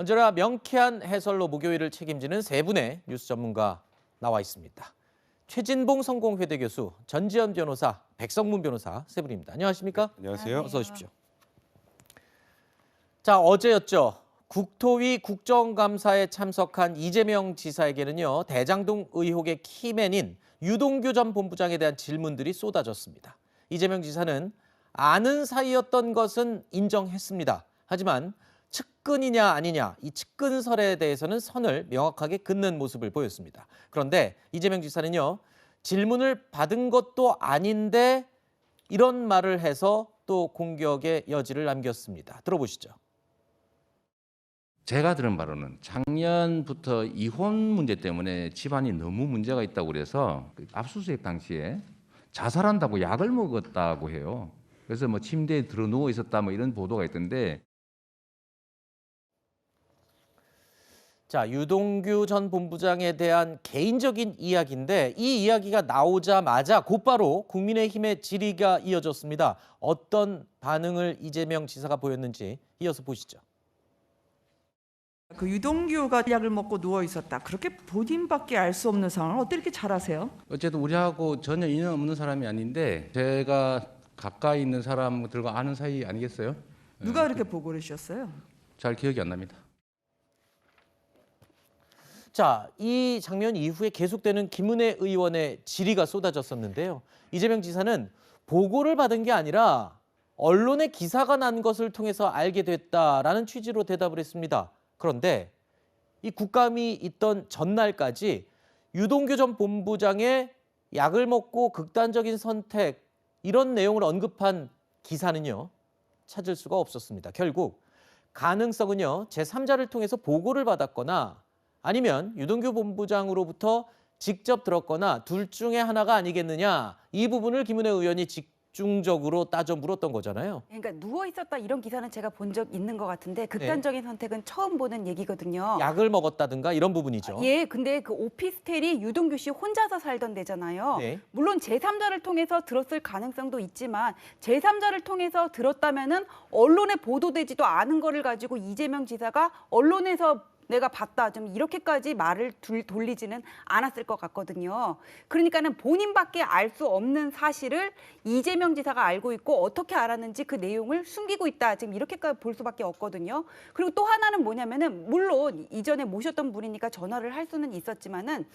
언제나 명쾌한 해설로 목요일을 책임지는 세 분의 뉴스 전문가 나와 있습니다. 최진봉 성공회대 교수, 전지현 변호사, 백성문 변호사 세 분입니다. 안녕하십니까? 네, 안녕하세요. 어서 오십시오. 자, 어제였죠. 국토위 국정감사에 참석한 이재명 지사에게는요, 대장동 의혹의 키맨인 유동규 전 본부장에 대한 질문들이 쏟아졌습니다. 이재명 지사는 아는 사이였던 것은 인정했습니다. 하지만 측근이냐 아니냐, 이 측근설에 대해서는 선을 명확하게 긋는 모습을 보였습니다. 그런데 이재명 지사는요, 질문을 받은 것도 아닌데 이런 말을 해서 또 공격의 여지를 남겼습니다. 들어보시죠. 제가 들은 바로는 작년부터 이혼 문제 때문에 집안이 너무 문제가 있다고 그래서 압수수색 당시에 자살한다고 약을 먹었다고 해요. 그래서 뭐 침대에 들어 누워 있었다 뭐 이런 보도가 있던데. 자, 유동규 전 본부장에 대한 개인적인 이야기인데 이 이야기가 나오자마자 곧바로 국민의힘의 질의가 이어졌습니다. 어떤 반응을 이재명 지사가 보였는지 이어서 보시죠. 그 유동규가 약을 먹고 누워 있었다. 그렇게 본인밖에 알 수 없는 상황을 어떻게 이렇게 잘 아세요? 어쨌든 우리하고 전혀 인연 없는 사람이 아닌데 제가 가까이 있는 사람들과 아는 사이 아니겠어요? 누가 그렇게 보고를 주셨어요? 잘 기억이 안 납니다. 자, 이 장면 이후에 계속되는 김은혜 의원의 질의가 쏟아졌었는데요. 이재명 지사는 보고를 받은 게 아니라 언론에 기사가 난 것을 통해서 알게 됐다라는 취지로 대답을 했습니다. 그런데 이 국감이 있던 전날까지 유동규 전 본부장의 약을 먹고 극단적인 선택 이런 내용을 언급한 기사는요, 찾을 수가 없었습니다. 결국 가능성은요, 제3자를 통해서 보고를 받았거나 아니면 유동규 본부장으로부터 직접 들었거나 둘 중에 하나가 아니겠느냐, 이 부분을 김은혜 의원이 집중적으로 따져 물었던 거잖아요. 그러니까 누워 있었다 이런 기사는 제가 본 적 있는 것 같은데 극단적인 선택은 처음 보는 얘기거든요. 약을 먹었다든가 이런 부분이죠. 예, 근데 그 오피스텔이 유동규 씨 혼자서 살던 데잖아요. 네. 물론 제3자를 통해서 들었을 가능성도 있지만 제3자를 통해서 들었다면은 언론에 보도되지도 않은 거를 가지고 이재명 지사가 언론에서 내가 봤다 좀 이렇게까지 말을 돌리지는 않았을 것 같거든요. 그러니까는 본인밖에 알 수 없는 사실을 이재명 지사가 알고 있고 어떻게 알았는지 그 내용을 숨기고 있다. 지금 이렇게까지 볼 수밖에 없거든요. 그리고 또 하나는 뭐냐면은 물론 이전에 모셨던 분이니까 전화를 할 수는 있었지만은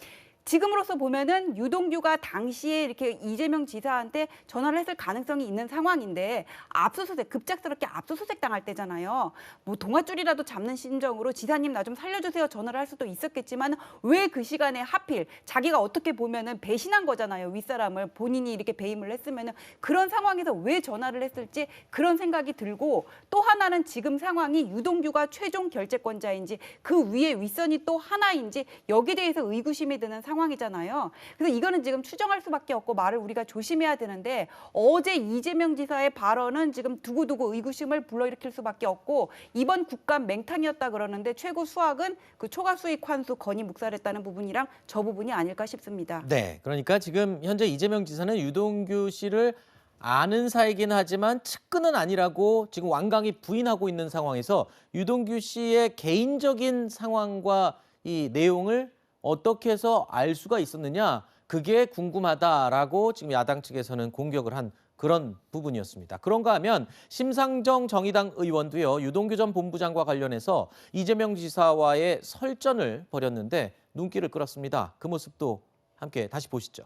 지금으로서 보면은 유동규가 당시에 이렇게 이재명 지사한테 전화를 했을 가능성이 있는 상황인데 압수수색, 급작스럽게 압수수색 당할 때잖아요. 뭐 동아줄이라도 잡는 심정으로 지사님 나 좀 살려주세요 전화를 할 수도 있었겠지만 왜 그 시간에 하필 자기가 어떻게 보면은 배신한 거잖아요. 윗사람을 본인이 이렇게 배임을 했으면은 그런 상황에서 왜 전화를 했을지 그런 생각이 들고 또 하나는 지금 상황이 유동규가 최종 결재권자인지 그 위에 윗선이 또 하나인지 여기에 대해서 의구심이 드는 상황이잖아요. 그래서 이거는 지금 추정할 수밖에 없고 말을 우리가 조심해야 되는데 어제 이재명 지사의 발언은 지금 두고두고 의구심을 불러일으킬 수밖에 없고 이번 국감 맹탕이었다 그러는데 최고 수학은 그 초과 수익 환수 건이 묵살했다는 부분이랑 저 부분이 아닐까 싶습니다. 네, 그러니까 지금 현재 이재명 지사는 유동규 씨를 아는 사이긴 하지만 측근은 아니라고 지금 완강히 부인하고 있는 상황에서 유동규 씨의 개인적인 상황과 이 내용을 어떻게 해서 알 수가 있었느냐, 그게 궁금하다라고 지금 야당 측에서는 공격을 한 그런 부분이었습니다. 그런가 하면 심상정 정의당 의원도요, 유동규 전 본부장과 관련해서 이재명 지사와의 설전을 벌였는데 눈길을 끌었습니다. 그 모습도 함께 다시 보시죠.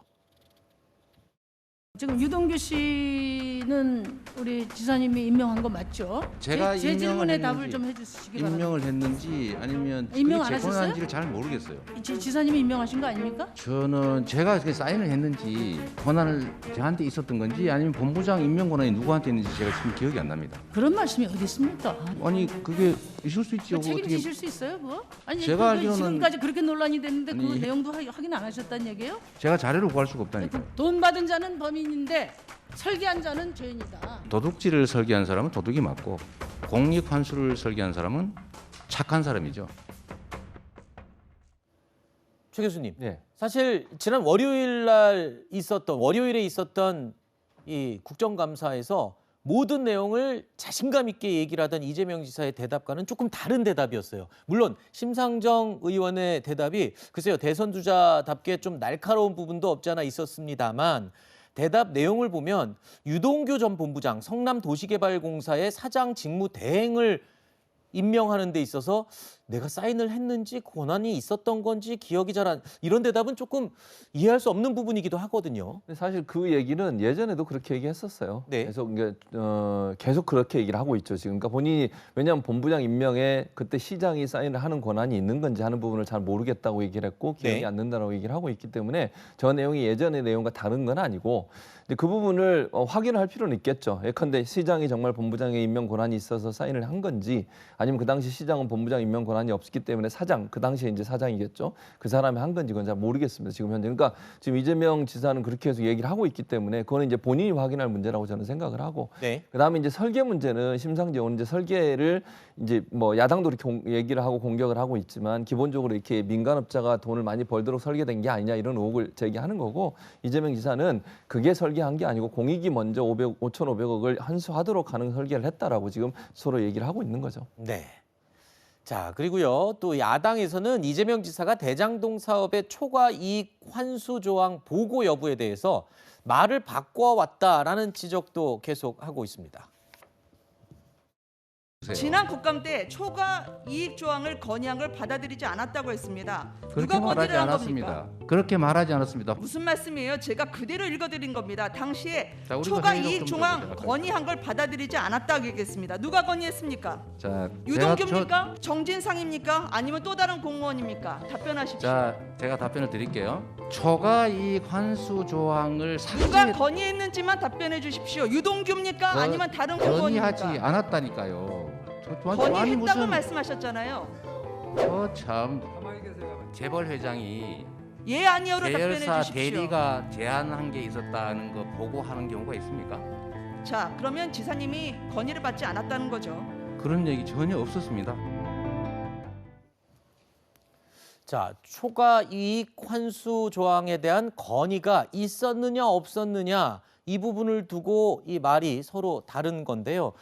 지금 유동규 씨는 우리 지사님이 임명한 거 맞죠? 제가 제 질문에 임명을 답을 좀 해주시기 바랍니다. 임명을 했는지 아니면 임명 그게 안 제 하셨어요? 권한인지를 잘 모르겠어요. 지사님이 임명하신 거 아닙니까? 저는 제가 그 사인을 했는지 권한을 저한테 있었던 건지 아니면 본부장 임명 권한이 누구한테 있는지 제가 지금 기억이 안 납니다. 그런 말씀이 어디 있습니까? 아니 그게 있을 수 있죠. 책임지실 수 있어요, 그거? 아니 제가 그거 알기로는- 지금까지 그렇게 논란이 됐는데 그 아니, 내용도 확인 안 하셨다는 얘기예요? 제가 자료를 구할 수가 없다니까. 돈 받은 자는 범인인데 설계한 자는 죄인이다. 도둑질을 설계한 사람은 도둑이 맞고 공익 환수를 설계한 사람은 착한 사람이죠. 최 교수님, 네. 사실 지난 월요일에 있었던 이 국정감사에서 모든 내용을 자신감 있게 얘기를 하던 이재명 지사의 대답과는 조금 다른 대답이었어요. 물론 심상정 의원의 대답이 글쎄요, 대선 주자답게 좀 날카로운 부분도 없지 않아 있었습니다만 대답 내용을 보면 유동규 전 본부장 성남도시개발공사의 사장 직무 대행을 임명하는 데 있어서 내가 사인을 했는지 권한이 있었던 건지 기억이 잘 안, 이런 대답은 조금 이해할 수 없는 부분이기도 하거든요. 근데 사실 그 얘기는 예전에도 그렇게 얘기했었어요. 네. 계속 그렇게 얘기를 하고 있죠. 지금 그러니까 본인이 왜냐하면 본부장 임명에 그때 시장이 사인을 하는 권한이 있는 건지 하는 부분을 잘 모르겠다고 얘기를 했고 기억이 네. 안 난다고 얘기를 하고 있기 때문에 저 내용이 예전의 내용과 다른 건 아니고 근데 그 부분을 확인을 할 필요는 있겠죠. 예컨대 시장이 정말 본부장의 임명 권한이 있어서 사인을 한 건지 아니면 그 당시 시장은 본부장 임명 권한이 없었기 때문에 사장, 그 당시에 이제 사장이겠죠. 그 사람이 한 건지 그건 잘 모르겠습니다. 지금 현재. 그러니까 지금 이재명 지사는 그렇게 해서 얘기를 하고 있기 때문에 그거는 이제 본인이 확인할 문제라고 저는 생각을 하고 네. 그다음에 이제 설계 문제는 심상정 의원은 이제 설계를 이제 뭐 야당도 이렇게 얘기를 하고 공격을 하고 있지만 기본적으로 이렇게 민간업자가 돈을 많이 벌도록 설계된 게 아니냐 이런 의혹을 제기하는 거고 이재명 지사는 그게 설계한 게 아니고 공익이 먼저 5,500억을 환수하도록 하는 설계를 했다라고 지금 서로 얘기를 하고 있는 거죠. 네. 자, 그리고요. 또 야당에서는 이재명 지사가 대장동 사업의 초과 이익 환수 조항 보고 여부에 대해서 말을 바꿔왔다라는 지적도 계속 하고 있습니다. 지난 국감 때 초과 이익 조항을 건의한 걸 받아들이지 않았다고 했습니다. 그렇게 누가 말하지 건의를 한 않았습니다. 겁니까? 그렇게 말하지 않았습니다. 무슨 말씀이에요? 제가 그대로 읽어드린 겁니다. 당시에 자, 우리가 초과 회의록 이익 좀 조항 들어보자. 건의한 걸 받아들이지 않았다고 얘기했습니다. 누가 건의했습니까? 자, 유동규입니까? 정진상입니까? 아니면 또 다른 공무원입니까? 답변하십시오. 자, 제가 답변을 드릴게요. 초과 이익 환수 조항을 누가 삭제 건의했는지만 답변해 주십시오. 유동규입니까? 거- 아니면 다른 건의하지 공무원입니까? 않았다니까요. 아니 건의했다고 무슨 말씀하셨잖아요. 참 재벌 회장이 예 아니요로 답변해 계열사 주십시오. 대리가 제안한 게 있었다는 거 보고하는 경우가 있습니까? 자, 그러면 지사님이 건의를 받지 않았다는 거죠. 그런 얘기 전혀 없었습니다. 자, 초과 이익 환수 조항에 대한 건의가 있었느냐 없었느냐 이 부분을 두고 이 말이 서로 다른 건데요.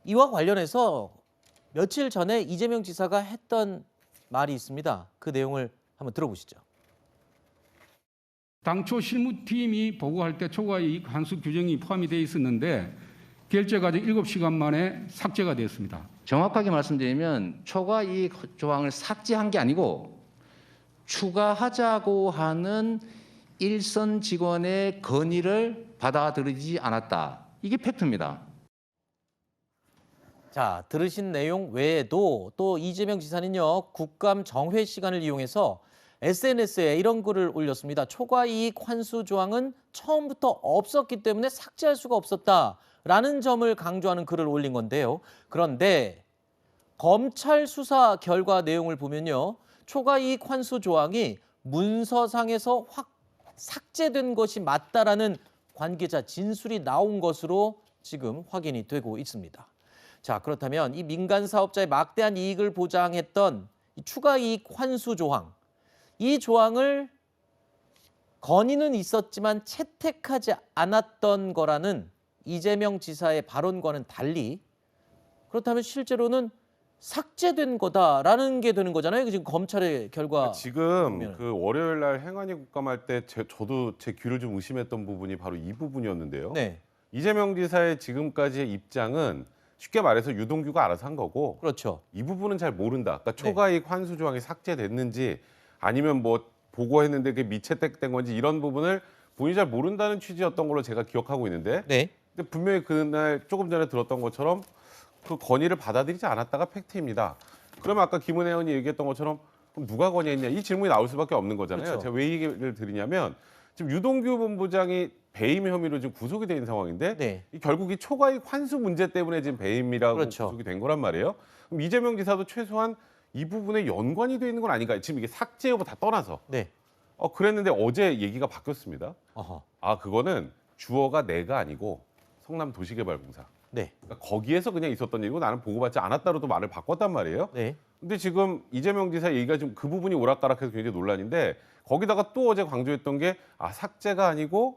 이와 관련해서 며칠 전에 이재명 지사가 했던 말이 있습니다. 그 내용을 한번 들어보시죠. 당초 실무팀이 보고할 때 초과이익 환수 규정이 포함이 되어 있었는데 결제 과정 7시간 만에 삭제가 되었습니다. 정확하게 말씀드리면 초과 이익 조항을 삭제한 게 아니고 추가하자고 하는 일선 직원의 건의를 받아들이지 않았다. 이게 팩트입니다. 자, 들으신 내용 외에도 또 이재명 지사는요, 국감 정회 시간을 이용해서 SNS에 이런 글을 올렸습니다. 초과 이익 환수 조항은 처음부터 없었기 때문에 삭제할 수가 없었다라는 점을 강조하는 글을 올린 건데요. 그런데 검찰 수사 결과 내용을 보면요, 초과 이익 환수 조항이 문서상에서 확 삭제된 것이 맞다라는 관계자 진술이 나온 것으로 지금 확인이 되고 있습니다. 자, 그렇다면 이 민간 사업자의 막대한 이익을 보장했던 이 추가 이익 환수 조항, 이 조항을 건의는 있었지만 채택하지 않았던 거라는 이재명 지사의 발언과는 달리 그렇다면 실제로는 삭제된 거다라는 게 되는 거잖아요. 지금 검찰의 결과. 지금 보면은. 그 월요일 날 행안위 국감할 때 저도 제 귀를 좀 의심했던 부분이 바로 이 부분이었는데요. 네, 이재명 지사의 지금까지의 입장은 쉽게 말해서 유동규가 알아서 한 거고 그렇죠. 이 부분은 잘 모른다. 그러니까 초과이익 환수 조항이 삭제됐는지 아니면 뭐 보고했는데 그게 미채택된 건지 이런 부분을 본인이 잘 모른다는 취지였던 걸로 제가 기억하고 있는데 네, 근데 분명히 그날 조금 전에 들었던 것처럼 그 건의를 받아들이지 않았다가 팩트입니다. 그러면 아까 김은혜 의원이 얘기했던 것처럼 그럼 누가 건의했냐 이 질문이 나올 수밖에 없는 거잖아요. 그렇죠. 제가 왜 이 얘기를 드리냐면 지금 유동규 본부장이 배임 혐의로 지금 구속이 돼 있는 상황인데 네. 결국 이 초과이익 환수 문제 때문에 지금 배임이라고 그렇죠. 구속이 된 거란 말이에요. 그럼 이재명 지사도 최소한 이 부분에 연관이 돼 있는 건 아닌가요? 지금 이게 삭제 여부 다 떠나서. 네. 그랬는데 어제 얘기가 바뀌었습니다. 어허. 아, 그거는 주어가 내가 아니고 성남도시개발공사. 네. 그러니까 거기에서 그냥 있었던 일이고 나는 보고받지 않았다로도 말을 바꿨단 말이에요. 네. 근데 지금 이재명 지사 얘기가 지금 그 부분이 오락가락해서 굉장히 논란인데 거기다가 또 어제 강조했던 게 삭제가 아니고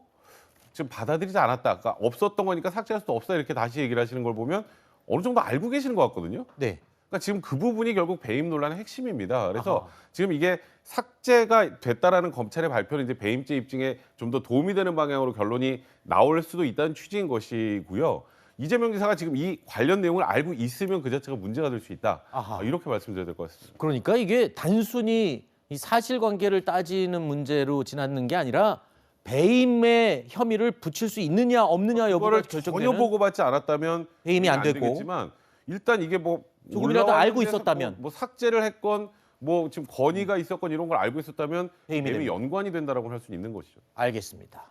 지금 받아들이지 않았다. 그러니까 없었던 거니까 삭제할 수도 없다 이렇게 다시 얘기를 하시는 걸 보면 어느 정도 알고 계시는 것 같거든요. 네. 그러니까 지금 그 부분이 결국 배임 논란의 핵심입니다. 그래서 아하. 지금 이게 삭제가 됐다라는 검찰의 발표는 이제 배임죄 입증에 좀 더 도움이 되는 방향으로 결론이 나올 수도 있다는 취지인 것이고요. 이재명 지사가 지금 이 관련 내용을 알고 있으면 그 자체가 문제가 될 수 있다. 아하. 이렇게 말씀드려야 될 것 같습니다. 그러니까 이게 단순히 이 사실관계를 따지는 문제로 지났는 게 아니라 배임의 혐의를 붙일 수 있느냐 없느냐 여부가 그거를 결정되는 전혀 보고받지 않았다면 배임이 안 되고. 되겠지만 일단 이게 뭐 조금이라도 올라왔는데 알고 있었다면. 뭐 삭제를 했건 뭐 지금 건의가 있었건 이런 걸 알고 있었다면 배임이 배임이 됩니다. 연관이 된다라고 할 수 있는 것이죠. 알겠습니다.